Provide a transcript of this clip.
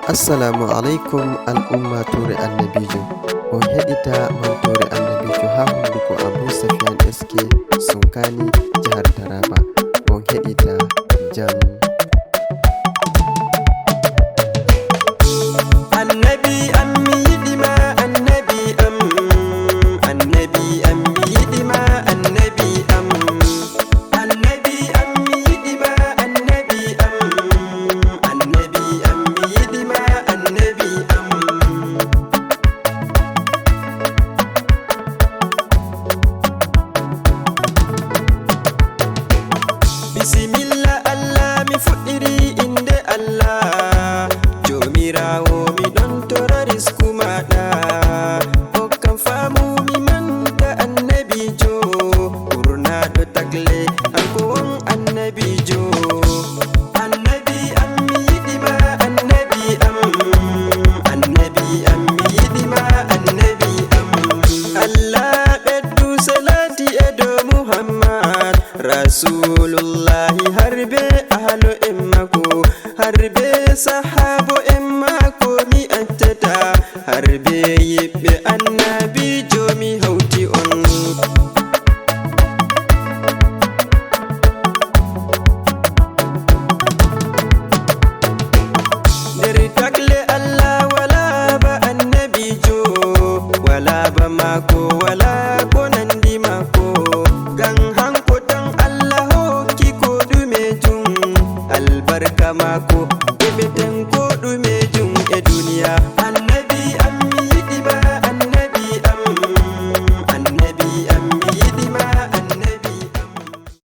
Assalamu alaikum al'umma tore annabijo o heɗita man tore annabijo ha hunduko Abou Safiyane SK Sunkani jihar Taraba on heɗita jam. Annabi am mi yiɗima, annabi am, annabi am mi yiɗima, annabi am, annabi am mi yiɗima, annabi am, annabi am mi yiɗima, annabi am. Bismillah Allah mi fuɗɗiri inde Allah jomirawo mi ɗon tora risku maɗa hokkam faamu mi manda annabijo ɓurnaɗo tagle anko won annabijo. Annabi am mi yiɗima, annabi am, annabi am mi yiɗima, annabi am. Allah ɓeddu salati e dow Muhammad Rasulullahi harbe ahlo en mako, harbe sahabo en mako mi antata, harbe yiɓɓe annabijo mi hawti on. Nder tagle Allah wala ba annabijo, wala ba mako, wala ko nandi mako, gan hanko tan Allah hokki ko ɗume jum albarka mako ɓe ɓeten